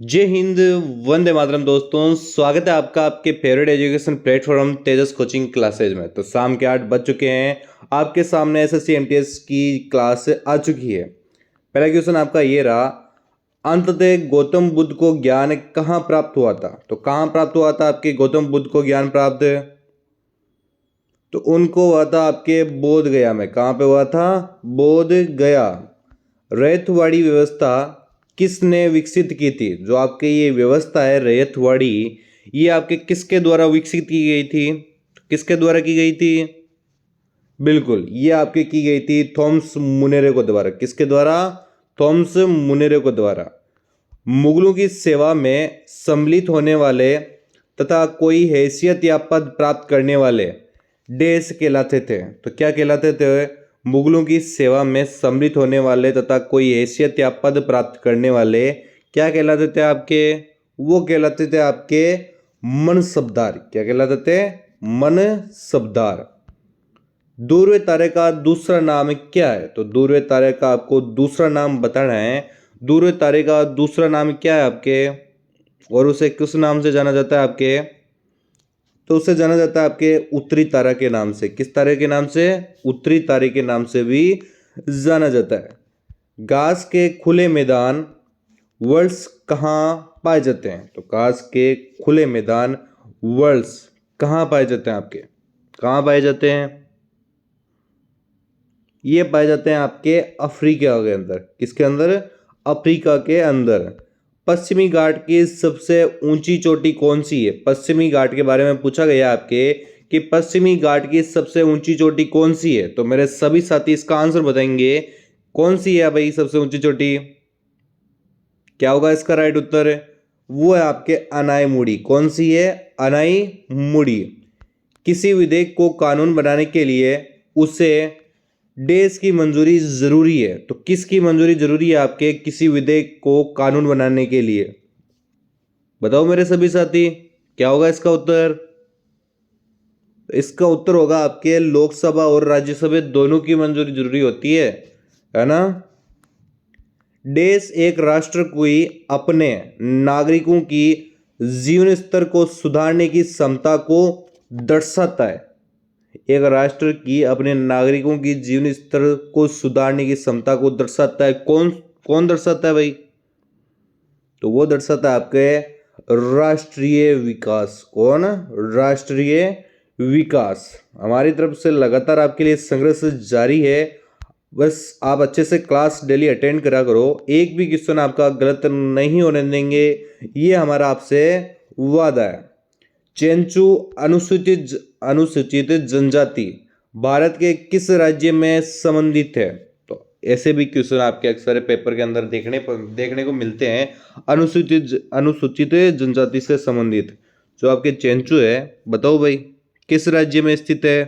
जय हिंद। वंदे मातरम दोस्तों, स्वागत है आपका आपके फेवरेट एजुकेशन प्लेटफॉर्म तेजस कोचिंग क्लासेज में। तो शाम के 8 बज चुके हैं, आपके सामने एसएससी एमटीएस की क्लास आ चुकी है। पहला क्वेश्चन आपका ये रहा, अंततः गौतम बुद्ध को ज्ञान कहाँ प्राप्त हुआ था? तो कहाँ प्राप्त हुआ था आपके गौतम बुद्ध को ज्ञान प्राप्त? तो उनको हुआ था आपके बोध गया में। कहाँ पे हुआ था? बोध गया। रैयतवाड़ी व्यवस्था किसने विकसित की थी? जो आपके ये व्यवस्था है रैयतवाड़ी, ये आपके किसके द्वारा विकसित की गई थी? किसके द्वारा की गई थी? बिल्कुल, ये आपके की गई थी थॉमस मुनेरे को द्वारा। किसके द्वारा? थॉमस मुनेरे को द्वारा। मुगलों की सेवा में सम्मिलित होने वाले तथा कोई हैसियत या पद प्राप्त करने वाले डेस कहलाते थे। तो क्या कहलाते थे? मुगलों की सेवा में सम्मिलित होने वाले तथा कोई हैसियत या पद प्राप्त करने वाले क्या कहलाते थे आपके? वो कहलाते थे आपके मनसबदार। क्या कहलाते थे? मनसबदार। ध्रुव तारे का दूसरा नाम क्या है? तो ध्रुव तारे का आपको दूसरा नाम बताना है। ध्रुव तारे का दूसरा नाम क्या है आपके? और उसे किस नाम से जाना जाता है आपके? तो उसे जाना जाता है आपके उत्तरी तारा के नाम से। किस तारे के नाम से? उत्तरी तारे के नाम से भी जाना जाता है। घास के खुले मैदान वर्ल्स कहाँ पाए जाते हैं? तो घास के खुले मैदान वर्ल्स कहाँ पाए जाते हैं आपके? कहाँ पाए जाते हैं? ये पाए जाते हैं आपके अफ्रीका के अंदर। किसके अंदर? अफ्रीका के अंदर। पश्चिमी घाट की सबसे ऊंची चोटी कौन सी है? पश्चिमी घाट के बारे में पूछा गया आपके कि पश्चिमी घाट की सबसे ऊंची चोटी कौन सी है। तो मेरे सभी साथी इसका आंसर बताएंगे। कौन सी है भाई सबसे ऊंची चोटी? क्या होगा इसका राइट उत्तर? वो है आपके अनाई मुड़ी। कौन सी है? अनाई मुड़ी। किसी विधेयक को कानून बनाने के लिए उसे देश की मंजूरी जरूरी है। तो किसकी मंजूरी जरूरी है आपके किसी विधेयक को कानून बनाने के लिए? बताओ मेरे सभी साथी, क्या होगा इसका उत्तर? तो इसका उत्तर होगा आपके लोकसभा और राज्यसभा दोनों की मंजूरी जरूरी होती है ना। देश एक राष्ट्र कोई अपने नागरिकों की जीवन स्तर को सुधारने की क्षमता को दर्शाता है। एक राष्ट्र की अपने नागरिकों की जीवन स्तर को सुधारने की क्षमता को दर्शाता है। कौन कौन दर्शाता है भाई? तो वो दर्शाता है आपके राष्ट्रीय विकास। कौन? राष्ट्रीय विकास। हमारी तरफ से लगातार आपके लिए संघर्ष जारी है। बस आप अच्छे से क्लास डेली अटेंड करा करो, एक भी क्वेश्चन आपका गलत नहीं होने देंगे, ये हमारा आपसे वादा है। चेंचू अनुसूचित अनुसूचित जनजाति भारत के किस राज्य में संबंधित है? तो ऐसे भी क्वेश्चन आपके अक्सर पेपर के अंदर देखने को मिलते हैं। अनुसूचित जनजाति से संबंधित जो आपके चेंचू है, बताओ भाई किस राज्य में स्थित है?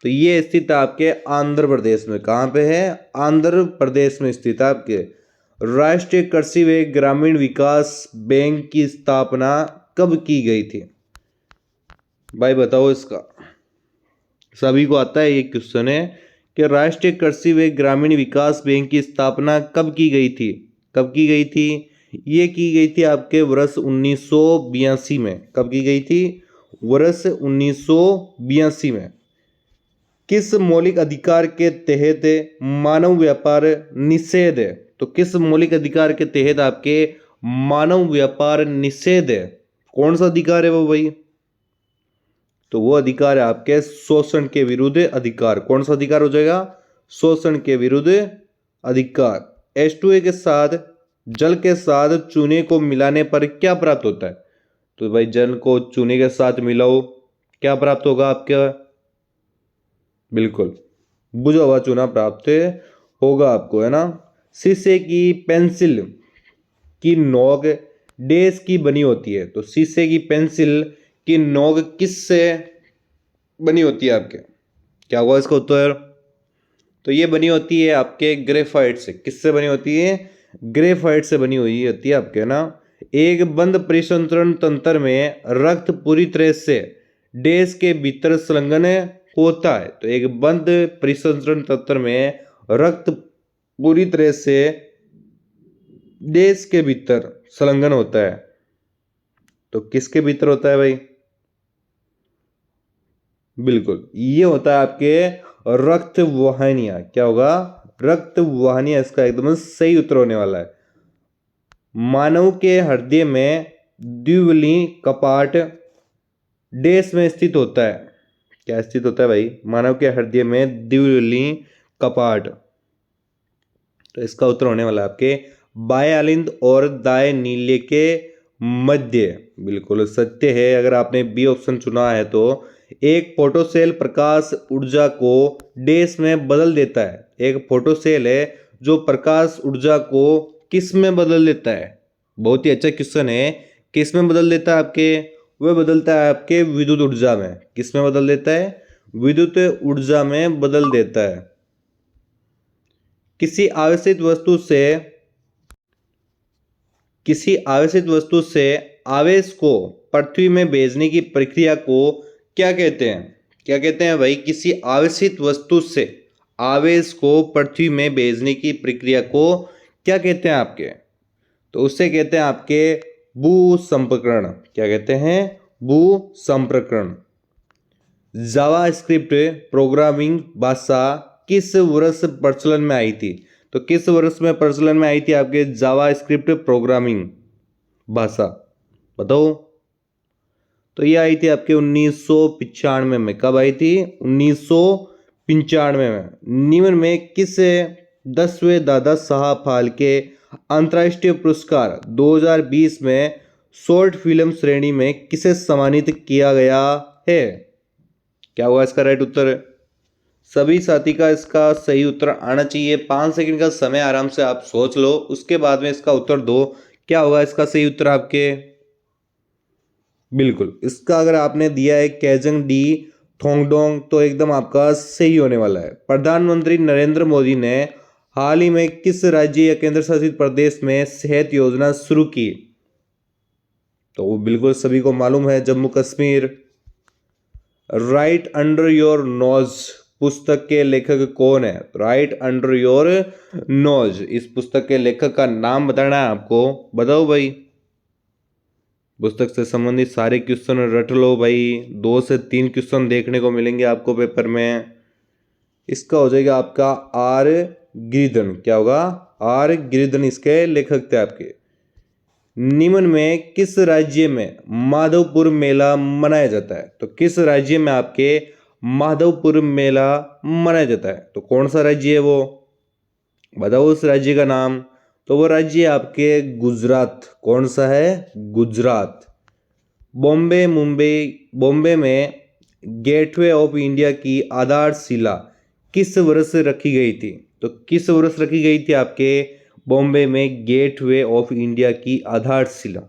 तो ये स्थित है आपके आंध्र प्रदेश में। कहाँ पे है? आंध्र प्रदेश में स्थित है आपके। राष्ट्रीय कृषि व ग्रामीण विकास बैंक की स्थापना कब की गई थी? भाई बताओ इसका। सभी को आता है ये क्वेश्चन है कि राष्ट्रीय कृषि व ग्रामीण विकास बैंक की स्थापना कब की गई थी? कब की गई थी? ये की गई थी आपके वर्ष 1982 में। कब की गई थी? वर्ष 1982 में। किस मौलिक अधिकार के तहत मानव व्यापार निषेध है? तो किस मौलिक अधिकार के तहत आपके मानव व्यापार निषेध है? कौन सा अधिकार है वो भाई? तो वो अधिकार है आपके शोषण के विरुद्ध अधिकार। कौन सा अधिकार हो जाएगा? शोषण के विरुद्ध अधिकार। H2A के साथ जल के साथ चूने को मिलाने पर क्या प्राप्त होता है? तो भाई जल को चूने के साथ मिलाओ, क्या प्राप्त होगा आपका? बिल्कुल बुझा हुआ चूना प्राप्त होगा आपको, है ना। शीशे की पेंसिल की नोक डैश की बनी होती है? तो शीशे की पेंसिल की नोक किससे बनी होती है आपके? क्या होगा इसका उत्तर? तो ये बनी होती है आपके ग्रेफाइट से। किससे बनी होती है? ग्रेफाइट से बनी हुई होती है आपके, ना। एक बंद परिसंचरण तंत्र में रक्त पूरी तरह से डैश के भीतर संलग्न होता है। तो एक बंद परिसंचरण तंत्र में रक्त पूरी तरह से देश के भीतर संलग्न होता है। तो किसके भीतर होता है भाई? बिल्कुल, ये होता है आपके रक्त वाहिनियां। क्या होगा? रक्त वाहिनियां इसका एकदम सही उत्तर होने वाला है। मानव के हृदय में द्विवली कपाट देश में स्थित होता है। क्या स्थित होता है भाई? मानव के हृदय में द्विवली कपाट। तो इसका उत्तर होने वाला है आपके बाएं अलिंद और दाएं नीले के मध्य। बिल्कुल सत्य है। अगर आपने बी ऑप्शन चुना है तो एक फोटोसेल प्रकाश ऊर्जा को डैश में बदल देता है। एक फोटोसेल है जो प्रकाश ऊर्जा को किस में बदल देता है? बहुत ही अच्छा क्वेश्चन है। किस में बदल देता है आपके? वह बदलता है आपके विद्युत ऊर्जा में। किस में बदल देता है? विद्युत ऊर्जा में बदल देता है। किसी आवेशित वस्तु से आवेश को पृथ्वी में भेजने की प्रक्रिया को क्या कहते हैं? क्या कहते हैं भाई? किसी आवेशित वस्तु से आवेश को पृथ्वी में भेजने की प्रक्रिया को क्या कहते हैं आपके? तो उससे कहते हैं आपके भूसंप्रकरण। क्या कहते हैं? भूसंप्रकरण। जावास्क्रिप्ट प्रोग्रामिंग भाषा किस वर्ष प्रचलन में आई थी? तो किस वर्ष में प्रचलन में आई थी आपके जावास्क्रिप्ट प्रोग्रामिंग भाषा? बताओ। तो ये आई थी आपके 1995 में। कब आई थी? 1995 में। निम्न में किस 10वें दादा साहब फाल्के अंतर्राष्ट्रीय पुरस्कार 2020 में शॉर्ट फिल्म श्रेणी में किसे सम्मानित किया गया है? क्या हुआ इसका राइट उत्तर? सभी साथी का इसका सही उत्तर आना चाहिए। 5 सेकंड का समय आराम से आप सोच लो, उसके बाद में इसका उत्तर दो। क्या होगा इसका सही उत्तर आपके? बिल्कुल, इसका अगर आपने दिया है केजंग डी थोंगडोंग तो एकदम आपका सही होने वाला है। प्रधानमंत्री नरेंद्र मोदी ने हाल ही में किस राज्य या केंद्र शासित प्रदेश में सेहत योजना शुरू की? तो वो बिल्कुल सभी को मालूम है, Jammu Kashmir. Right under your nose पुस्तक के लेखक कौन है? राइट अंडर योर नोज, इस पुस्तक के लेखक का नाम बताना है आपको। बताओ भाई। पुस्तक से संबंधित सारे क्वेश्चन रट लो भाई। 2 से 3 क्वेश्चन देखने को मिलेंगे आपको पेपर में। इसका हो जाएगा आपका आर गिरिधन। क्या होगा? आर गिरिधन इसके लेखक थे आपके। निम्न में किस राज्य में माधवपुर मेला मनाया जाता है? तो किस राज्य में आपके माधवपुर मेला मनाया जाता है? तो कौन सा राज्य है वो? बताओ उस राज्य का नाम। तो वो राज्य आपके गुजरात। कौन सा है? गुजरात। बॉम्बे में गेटवे ऑफ इंडिया की आधारशिला किस वर्ष रखी गई थी? तो किस वर्ष रखी गई थी आपके बॉम्बे में गेटवे ऑफ इंडिया की आधारशिला?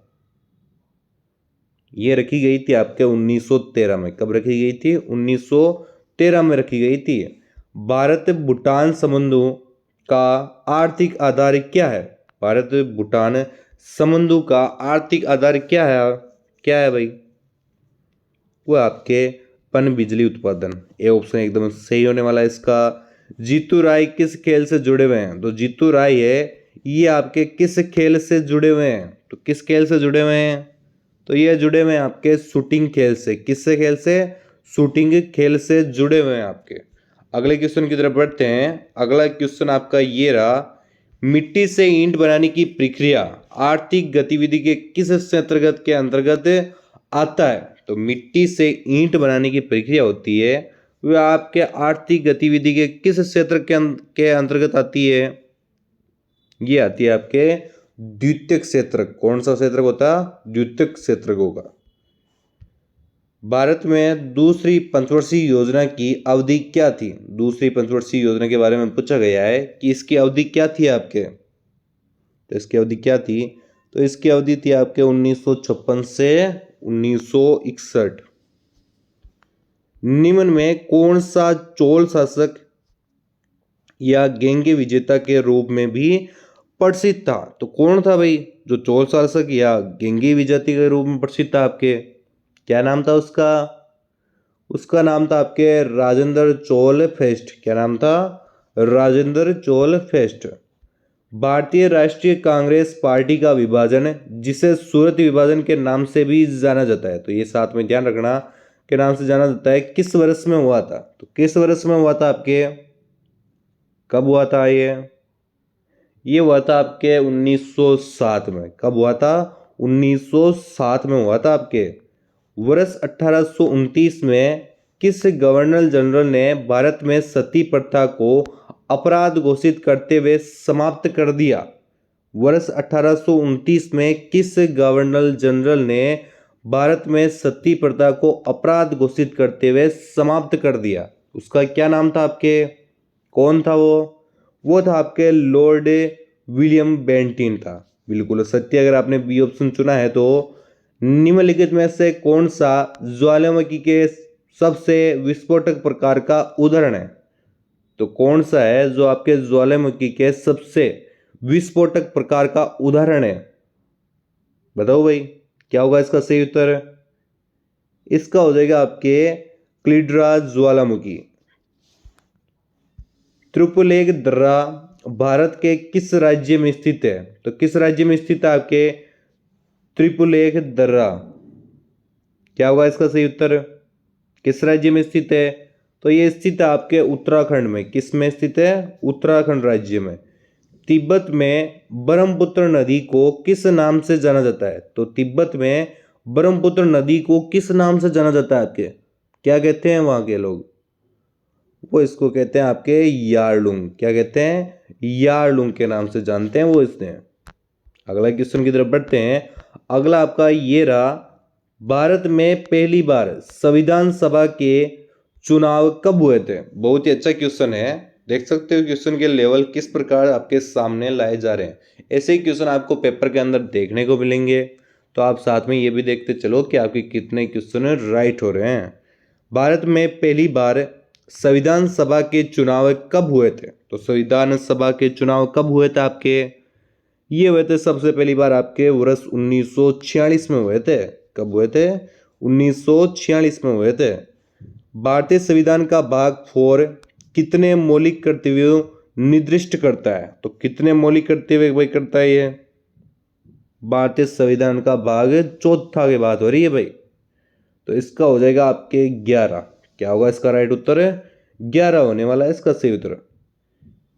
ये रखी गई थी आपके 1913 में। कब रखी गई थी? 1913 में रखी गई थी। भारत भूटान संबंधों का आर्थिक आधार क्या है? भारत भूटान संबंधों का आर्थिक आधार क्या है? क्या है भाई? वो आपके पन बिजली उत्पादन। ये ऑप्शन एकदम सही होने वाला है इसका। जीतू राय किस खेल से जुड़े हुए हैं? तो जीतू राय है ये आपके किस खेल से जुड़े हुए हैं? तो किस खेल से जुड़े हुए हैं? तो ये जुड़े हुए हैं आपके शूटिंग खेल से। किससे खेल से? शूटिंग खेल से जुड़े हुए हैं आपके। अगले क्वेश्चन की तरफ बढ़ते हैं। अगला क्वेश्चन आपका ये रहा, मिट्टी से ईंट बनाने की प्रक्रिया आर्थिक गतिविधि के किस अंतर्गत के अंतर्गत आता है? तो मिट्टी से ईंट बनाने की प्रक्रिया होती है वह आपके आर्थिक गतिविधि के किस क्षेत्र के अंतर्गत आती है? ये आती है आपके द्वितीयक क्षेत्र। कौन सा क्षेत्र होता? द्वितीयक क्षेत्र होगा। भारत में दूसरी पंचवर्षीय योजना की अवधि क्या थी? दूसरी पंचवर्षीय योजना के बारे में पूछा गया है कि इसकी अवधि क्या थी आपके। तो इसकी अवधि क्या थी? तो इसकी अवधि थी आपके 1956 से 1961। निम्न में कौन सा चोल शासक या गेंगे विजेता के रूप में भी प्रसिद्ध था? तो कौन था भाई जो चोल शासक या गेंगी विजेता के रूप में प्रसिद्ध था आपके? क्या नाम था उसका? उसका नाम था आपके राजेंद्र चोल फेस्ट। क्या नाम था? राजेंद्र चोल फेस्ट। भारतीय राष्ट्रीय कांग्रेस पार्टी का विभाजन जिसे सूरत विभाजन के नाम से भी जाना जाता है, तो ये साथ में ध्यान रखना, के नाम से जाना जाता है, किस वर्ष में हुआ था? तो किस वर्ष में हुआ था आपके, कब हुआ था ये हुआ था आपके 1907 में। कब हुआ था? 1907 में हुआ था आपके। वर्ष 1829 में किस गवर्नर जनरल ने भारत में सती प्रथा को अपराध घोषित करते हुए समाप्त कर दिया? वर्ष 1829 में किस गवर्नर जनरल ने भारत में सती प्रथा को अपराध घोषित करते हुए समाप्त कर दिया? उसका क्या नाम था आपके? कौन था वो था आपके लॉर्ड विलियम बेंटिन था। बिल्कुल सत्य। अगर आपने बी ऑप्शन चुना है तो निम्नलिखित में से कौन सा ज्वालामुखी के सबसे विस्फोटक प्रकार का उदाहरण है? तो कौन सा है जो आपके ज्वालामुखी के सबसे विस्फोटक प्रकार का उदाहरण है? बताओ भाई, क्या होगा इसका सही उत्तर? इसका हो जाएगा आपके क्लिड्रा ज्वालामुखी। त्रिपुलेख दर्रा भारत के किस राज्य में स्थित है? तो किस राज्य में स्थित है आपके त्रिपुलेख दर्रा? क्या होगा इसका सही उत्तर? किस राज्य में स्थित है? तो ये स्थित है आपके उत्तराखंड में। किस में स्थित है? उत्तराखंड राज्य में। तिब्बत में ब्रह्मपुत्र नदी को किस नाम से जाना जाता है? तो तिब्बत में ब्रह्मपुत्र नदी को किस नाम से जाना जाता है आपके? क्या कहते हैं वहां के लोग? वो इसको कहते हैं आपके यारलुंग। क्या कहते हैं? यारलुंग के नाम से जानते हैं वो इसने। अगला क्वेश्चन की तरफ बढ़ते हैं। अगला आपका ये रहा, भारत में पहली बार संविधान सभा के चुनाव कब हुए थे? बहुत ही अच्छा क्वेश्चन है। देख सकते हो क्वेश्चन के लेवल किस प्रकार आपके सामने लाए जा रहे हैं। ऐसे ही क्वेश्चन आपको पेपर के अंदर देखने को मिलेंगे, तो आप साथ में ये भी देखते चलो कि आपके कितने क्वेश्चन राइट हो रहे हैं। भारत में पहली बार संविधान सभा के चुनाव कब हुए थे? तो संविधान सभा के चुनाव कब हुए थे आपके? ये हुए थे सबसे पहली बार आपके वर्ष 1946 में हुए थे। कब हुए थे? 1946 में हुए थे। भारतीय संविधान का भाग 4 कितने मौलिक कर्तव्यों निर्दिष्ट करता है? तो कितने मौलिक कर्तव्य भाई करता है ये? भारतीय संविधान का भाग 4 की बात हो रही है भाई, तो इसका हो जाएगा आपके 11। क्या होगा इसका राइट उत्तर? 11 होने वाला है इसका सही उत्तर।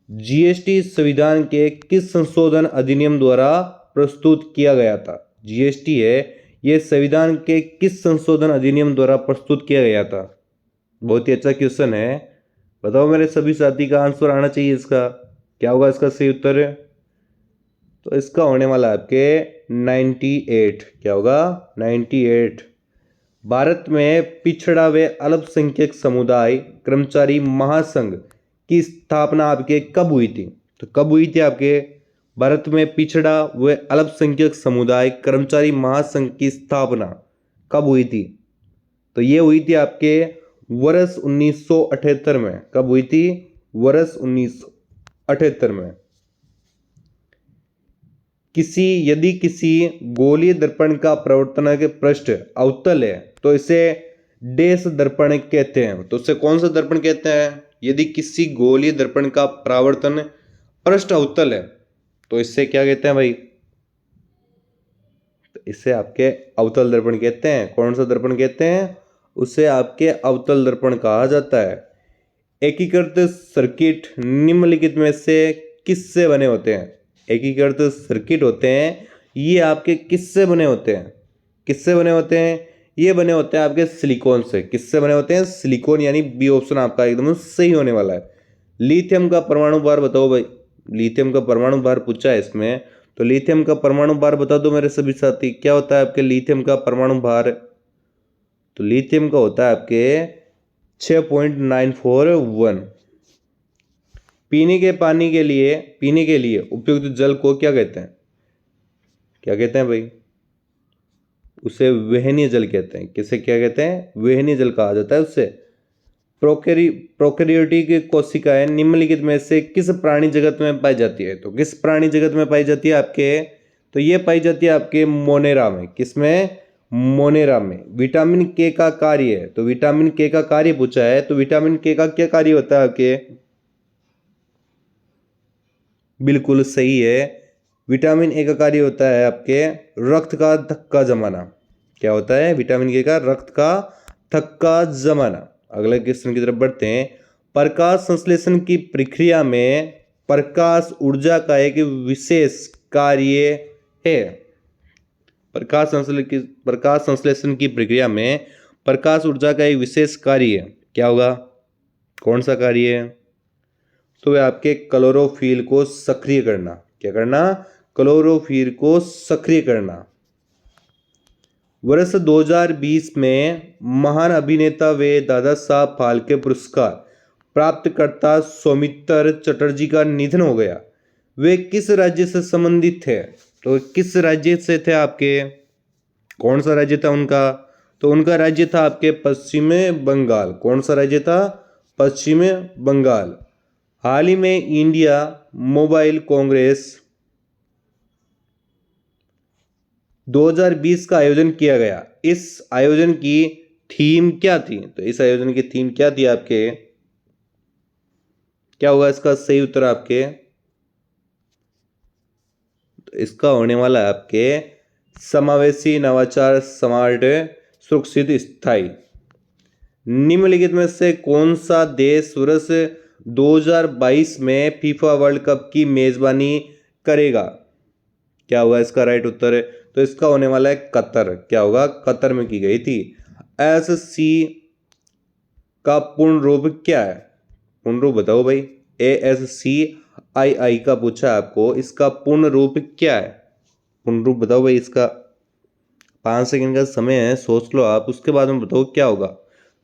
जीएसटी संविधान के किस संशोधन अधिनियम द्वारा प्रस्तुत किया गया था? जीएसटी है, यह संविधान के किस संशोधन अधिनियम द्वारा प्रस्तुत किया गया था? बहुत ही अच्छा क्वेश्चन है। बताओ मेरे सभी साथी का आंसर आना चाहिए इसका। क्या होगा इसका सही उत्तर? तो इसका होने वाला है आपके 98। क्या होगा? 98। भारत में पिछड़ा व अल्पसंख्यक समुदाय कर्मचारी महासंघ की स्थापना आपके कब हुई थी? तो कब हुई थी आपके भारत में पिछड़ा व अल्पसंख्यक समुदाय कर्मचारी महासंघ की स्थापना कब हुई थी? तो ये हुई थी आपके वर्ष 1978 में। कब हुई थी? वर्ष 1978 में। यदि किसी गोलीय दर्पण का प्रवर्तन पृष्ठ अवतल है तो इसे डैश दर्पण कहते हैं। तो इसे कौन सा दर्पण कहते हैं? यदि किसी गोलीय दर्पण का परावर्तन पृष्ठ अवतल है तो इससे क्या कहते हैं भाई? तो इसे आपके अवतल दर्पण कहते हैं। कौन सा दर्पण कहते हैं? उसे आपके अवतल दर्पण कहा जाता है। एकीकृत सर्किट निम्नलिखित में से किससे बने होते हैं? एकीकृत सर्किट होते हैं, ये आपके किससे बने होते हैं? किससे बने होते हैं? ये बने होते हैं आपके सिलिकॉन से। किससे बने होते हैं? सिलिकॉन, यानी बी ऑप्शन आपका एकदम सही होने वाला है। लिथियम का परमाणु भार बताओ भाई। लिथियम का परमाणु भार पूछा है इसमें, तो लिथियम का परमाणु भार बता दो मेरे सभी साथी। क्या होता है आपके लिथियम का परमाणु भार? तो लिथियम का होता है आपके 6.941। पीने के लिए उपयुक्त जल को क्या कहते हैं? क्या कहते हैं भाई? उसे वहनीय जल कहते हैं। किसे क्या कहते हैं? वहनीय जल कहा जाता है उससे। प्रोकैरियोटिक कोशिकाएं निम्नलिखित में से किस प्राणी जगत में पाई जाती है? तो किस प्राणी जगत में पाई जाती है आपके? तो ये पाई जाती है आपके मोनेरा में। किसमें? मोनेरा में। विटामिन के का कार्य है, तो विटामिन के का कार्य पूछा है, तो विटामिन के का क्या कार्य होता है आपके? बिल्कुल सही है। विटामिन ए का कार्य होता है आपके रक्त का थक्का जमाना। क्या होता है? विटामिन ए का रक्त का थक्का जमाना। अगले क्वेश्चन की तरफ बढ़ते हैं। प्रकाश संश्लेषण की प्रक्रिया में प्रकाश ऊर्जा का एक विशेष कार्य है। प्रकाश संश्लेषण की प्रक्रिया में प्रकाश ऊर्जा का एक विशेष कार्य क्या होगा? कौन सा कार्य है? तो वह आपके क्लोरोफिल को सक्रिय करना। क्या करना? क्लोरोफिल को सक्रिय करना। वर्ष 2020 में महान अभिनेता व दादा साहब फाल्के पुरस्कार प्राप्तकर्ता सौमित्र चटर्जी का निधन हो गया। वे किस राज्य से संबंधित थे? तो किस राज्य से थे आपके? कौन सा राज्य था उनका? तो उनका राज्य था आपके पश्चिम बंगाल। कौन सा राज्य था? पश्चिम बंगाल। हाल ही में इंडिया मोबाइल कांग्रेस 2020 का आयोजन किया गया। इस आयोजन की थीम क्या थी? तो इस आयोजन की थीम क्या थी आपके? क्या होगा इसका सही उत्तर आपके? तो इसका होने वाला है आपके समावेशी, नवाचार, स्मार्ट, सुरक्षित, स्थायी। निम्नलिखित में से कौन सा देश वर्ष 2022 में फीफा वर्ल्ड कप की मेजबानी करेगा? क्या होगा इसका राइट उत्तर? तो इसका होने वाला है कतर। क्या होगा? कतर में की गई थी। एससी का पूर्ण रूप क्या है? पूर्ण रूप बताओ भाई। ASCII का पूछा आपको, इसका पूर्ण रूप क्या है? पूर्ण रूप बताओ भाई इसका। 5 सेकंड का समय है, सोच लो आप, उसके बाद में बताओ क्या होगा।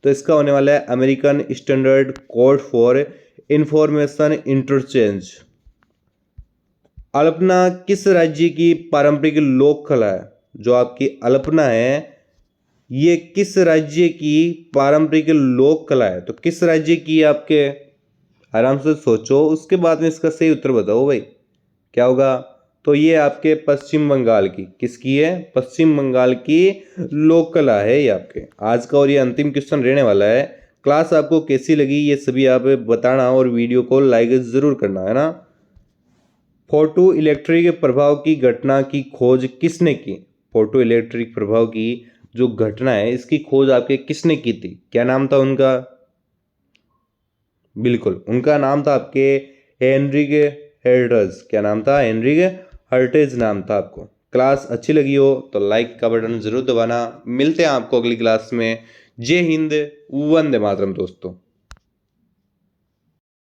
तो इसका होने वाला है American standard code for information interchange. Alpana किस राज्य की पारंपरिक लोक कला है? जो आपकी अल्पना है ये किस राज्य की पारंपरिक लोक कला है? तो किस राज्य की आपके? आराम से सोचो, उसके बाद में इसका सही उत्तर बताओ भाई। क्या होगा? तो ये आपके पश्चिम बंगाल की। किसकी है? पश्चिम बंगाल की लोक कला है ये आपके। आज का और ये अंतिम क्वेश्चन रहने वाला है। क्लास आपको कैसी लगी ये सभी आप बताना और वीडियो को लाइक जरूर करना, है ना। फोटो इलेक्ट्रिक प्रभाव की घटना की खोज किसने की? फोटो इलेक्ट्रिक प्रभाव की जो घटना है इसकी खोज आपके किसने की थी? क्या नाम था उनका? बिल्कुल, उनका नाम था आपके हेनरिक हर्टेज। क्या नाम था? हेनरिक हर्टेज नाम था आपको। क्लास अच्छी लगी हो तो लाइक का बटन जरूर दबाना। मिलते हैं आपको अगली क्लास में। जय हिंद, वंदे मातरम दोस्तों।